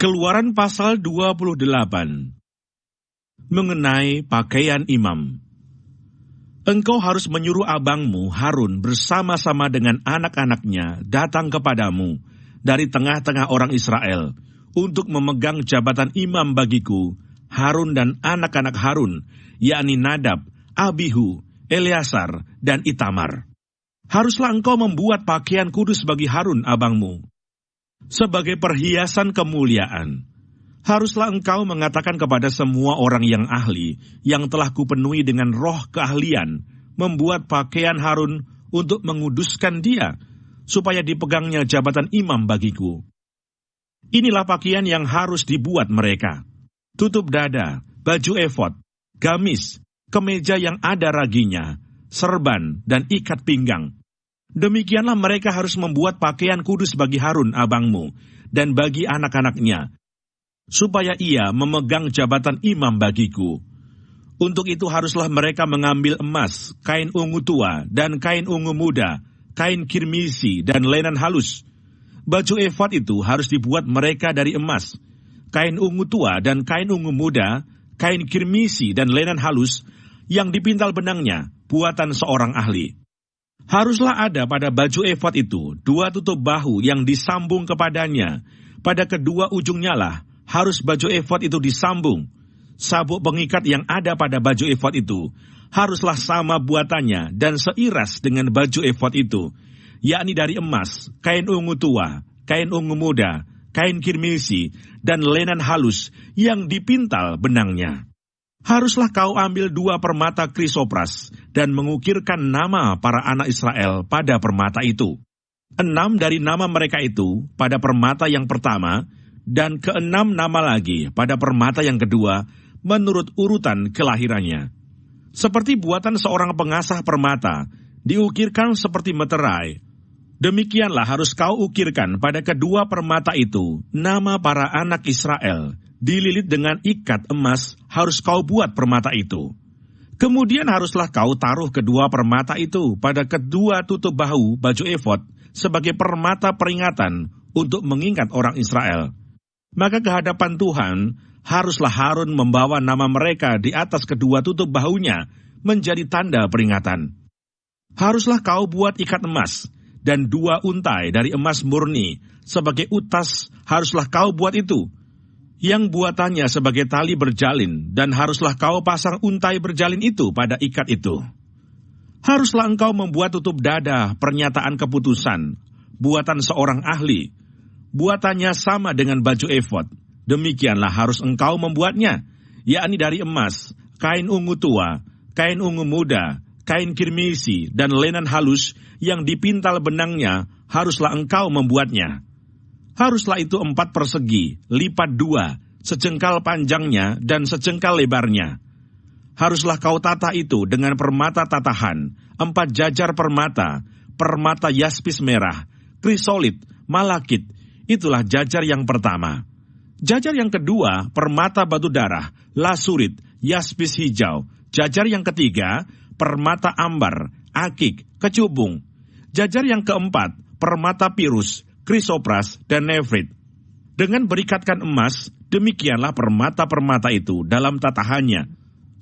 Keluaran pasal 28 mengenai pakaian imam. Engkau harus menyuruh abangmu Harun bersama-sama dengan anak-anaknya datang kepadamu dari tengah-tengah orang Israel untuk memegang jabatan imam bagiku, Harun dan anak-anak Harun, yakni Nadab, Abihu, Eleazar, dan Itamar. Haruslah engkau membuat pakaian kudus bagi Harun abangmu sebagai perhiasan kemuliaan. Haruslah engkau mengatakan kepada semua orang yang ahli, yang telah kupenuhi dengan roh keahlian, membuat pakaian Harun untuk menguduskan dia, supaya dipegangnya jabatan imam bagiku. Inilah pakaian yang harus dibuat mereka: tutup dada, baju efod, gamis, kemeja yang ada raginya, serban, dan ikat pinggang. Demikianlah mereka harus membuat pakaian kudus bagi Harun abangmu dan bagi anak-anaknya, supaya ia memegang jabatan imam bagiku. Untuk itu haruslah mereka mengambil emas, kain ungu tua, dan kain ungu muda, kain kirmisi, dan lenan halus. Baju efod itu harus dibuat mereka dari emas, kain ungu tua, dan kain ungu muda, kain kirmisi, dan lenan halus, yang dipintal benangnya, buatan seorang ahli. Haruslah ada pada baju efod itu 2 tutup bahu yang disambung kepadanya. Pada kedua ujungnya lah harus baju efod itu disambung. Sabuk pengikat yang ada pada baju efod itu haruslah sama buatannya dan seiras dengan baju efod itu, yakni dari emas, kain ungu tua, kain ungu muda, kain kirmisi, dan lenan halus yang dipintal benangnya. Haruslah kau ambil 2 permata krisopras dan mengukirkan nama para anak Israel pada permata itu. 6 dari nama mereka itu pada permata yang pertama, dan ke-6 nama lagi pada permata yang kedua, menurut urutan kelahirannya. Seperti buatan seorang pengasah permata, diukirkan seperti meterai. Demikianlah harus kau ukirkan pada kedua permata itu nama para anak Israel. Dililit dengan ikat emas harus kau buat permata itu. Kemudian haruslah kau taruh kedua permata itu pada kedua tutup bahu baju efod sebagai permata peringatan untuk mengingat orang Israel. Maka kehadapan Tuhan haruslah Harun membawa nama mereka di atas kedua tutup bahunya menjadi tanda peringatan. Haruslah kau buat ikat emas dan 2 untai dari emas murni sebagai utas haruslah kau buat itu, yang buatannya sebagai tali berjalin, dan haruslah kau pasang untai berjalin itu pada ikat itu. Haruslah engkau membuat tutup dada pernyataan keputusan, buatan seorang ahli. Buatannya sama dengan baju efod. Demikianlah harus engkau membuatnya, yakni dari emas, kain ungu tua, kain ungu muda, kain kirmisi, dan lenan halus yang dipintal benangnya, haruslah engkau membuatnya. Haruslah itu 4 persegi, lipat 2, sejengkal panjangnya dan sejengkal lebarnya. Haruslah kau tata itu dengan permata tatahan, 4 jajar permata yaspis merah, krisolit, malakit, itulah jajar yang pertama. Jajar yang kedua, permata batu darah, lasurit, yaspis hijau. Jajar yang ketiga, permata ambar, akik, kecubung. Jajar yang keempat, permata pirus, krisopras, dan nefrit. Dengan berikatkan emas, demikianlah permata-permata itu dalam tatahannya.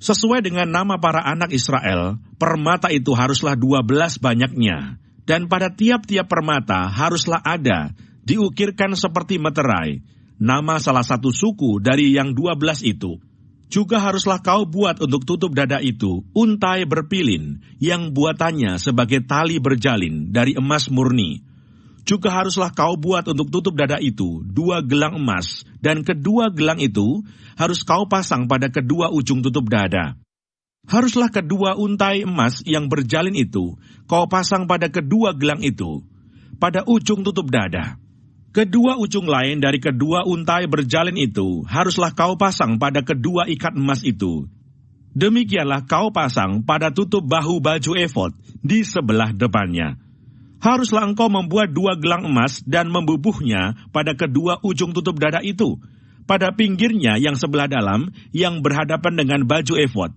Sesuai dengan nama para anak Israel, permata itu haruslah 12 banyaknya, dan pada tiap-tiap permata haruslah ada, diukirkan seperti meterai, nama salah satu suku dari yang 12 itu. Juga haruslah kau buat untuk tutup dada itu untai berpilin, yang buatannya sebagai tali berjalin dari emas murni. Juga haruslah kau buat untuk tutup dada itu 2 gelang emas, dan kedua gelang itu harus kau pasang pada kedua ujung tutup dada. Haruslah kedua untai emas yang berjalin itu kau pasang pada kedua gelang itu, pada ujung tutup dada. Kedua ujung lain dari kedua untai berjalin itu haruslah kau pasang pada kedua ikat emas itu. Demikianlah kau pasang pada tutup bahu baju efod di sebelah depannya. Haruslah engkau membuat 2 gelang emas dan membubuhnya pada kedua ujung tutup dada itu, pada pinggirnya yang sebelah dalam yang berhadapan dengan baju efod.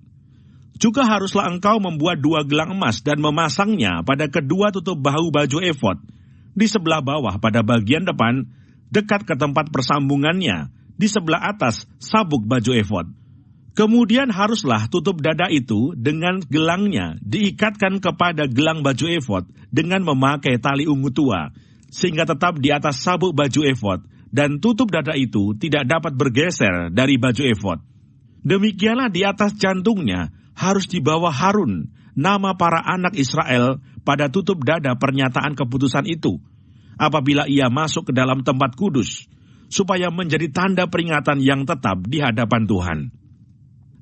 Juga haruslah engkau membuat 2 gelang emas dan memasangnya pada kedua tutup bahu baju efod, di sebelah bawah pada bagian depan, dekat ke tempat persambungannya, di sebelah atas sabuk baju efod. Kemudian haruslah tutup dada itu dengan gelangnya diikatkan kepada gelang baju efod dengan memakai tali ungu tua, sehingga tetap di atas sabuk baju efod, dan tutup dada itu tidak dapat bergeser dari baju efod. Demikianlah di atas jantungnya harus dibawa Harun nama para anak Israel pada tutup dada pernyataan keputusan itu, apabila ia masuk ke dalam tempat kudus, supaya menjadi tanda peringatan yang tetap di hadapan Tuhan.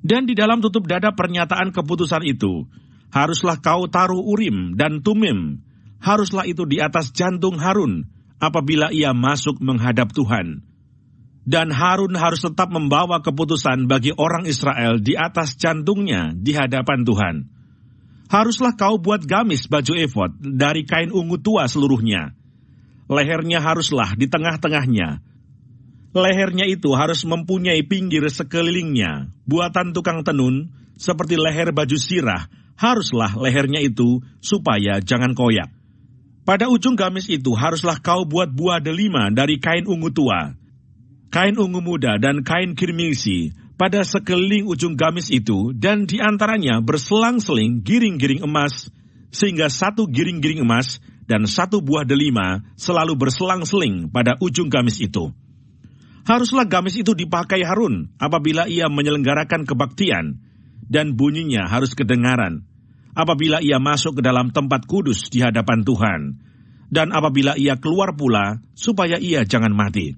Dan di dalam tutup dada pernyataan keputusan itu, haruslah kau taruh Urim dan Tumim, haruslah itu di atas jantung Harun, apabila ia masuk menghadap Tuhan. Dan Harun harus tetap membawa keputusan bagi orang Israel di atas jantungnya di hadapan Tuhan. Haruslah kau buat gamis baju efod dari kain ungu tua seluruhnya. Lehernya haruslah di tengah-tengahnya. Lehernya itu harus mempunyai pinggir sekelilingnya, buatan tukang tenun, seperti leher baju sirah, haruslah lehernya itu, supaya jangan koyak. Pada ujung gamis itu haruslah kau buat buah delima dari kain ungu tua, kain ungu muda dan kain kirmisi, pada sekeliling ujung gamis itu, dan di antaranya berselang-seling giring-giring emas, sehingga satu giring-giring emas dan satu buah delima selalu berselang-seling pada ujung gamis itu. Haruslah gamis itu dipakai Harun apabila ia menyelenggarakan kebaktian, dan bunyinya harus kedengaran apabila ia masuk ke dalam tempat kudus di hadapan Tuhan, dan apabila ia keluar pula, supaya ia jangan mati.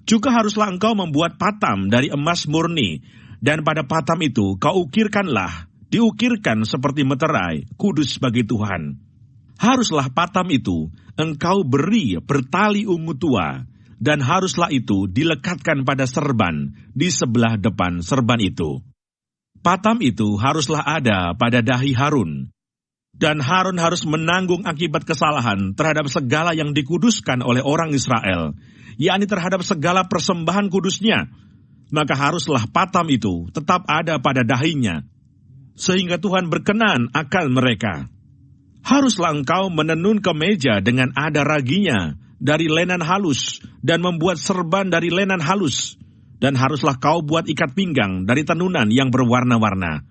Juga haruslah engkau membuat patam dari emas murni, dan pada patam itu kau diukirkan seperti meterai, kudus bagi Tuhan. Haruslah patam itu engkau beri bertali ungu tua, dan haruslah itu dilekatkan pada serban di sebelah depan serban itu. Patam itu haruslah ada pada dahi Harun, dan Harun harus menanggung akibat kesalahan terhadap segala yang dikuduskan oleh orang Israel, yakni terhadap segala persembahan kudusnya. Maka haruslah patam itu tetap ada pada dahinya, sehingga Tuhan berkenan akan mereka. Haruslah engkau menenun kemeja dengan ada raginya, dari lenan halus, dan membuat serban dari lenan halus, dan haruslah kau buat ikat pinggang dari tenunan yang berwarna-warna.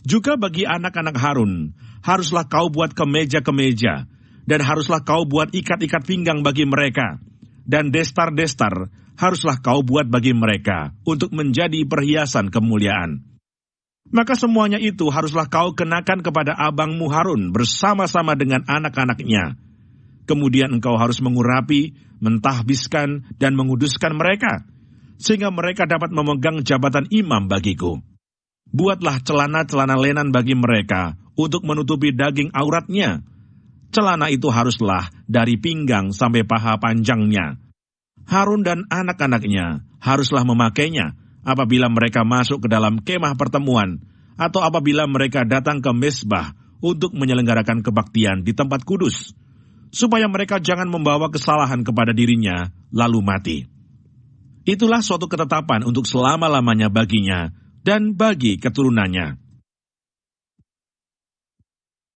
Juga bagi anak-anak Harun, haruslah kau buat kemeja-kemeja, dan haruslah kau buat ikat-ikat pinggang bagi mereka, dan destar-destar haruslah kau buat bagi mereka, untuk menjadi perhiasan kemuliaan. Maka semuanya itu haruslah kau kenakan kepada abangmu Harun bersama-sama dengan anak-anaknya. Kemudian engkau harus mengurapi, mentahbiskan, dan menguduskan mereka, sehingga mereka dapat memegang jabatan imam bagiku. Buatlah celana-celana lenan bagi mereka, untuk menutupi daging auratnya. Celana itu haruslah dari pinggang sampai paha panjangnya. Harun dan anak-anaknya haruslah memakainya, apabila mereka masuk ke dalam kemah pertemuan, atau apabila mereka datang ke mezbah, untuk menyelenggarakan kebaktian di tempat kudus, supaya mereka jangan membawa kesalahan kepada dirinya, lalu mati. Itulah suatu ketetapan untuk selama-lamanya baginya, dan bagi keturunannya.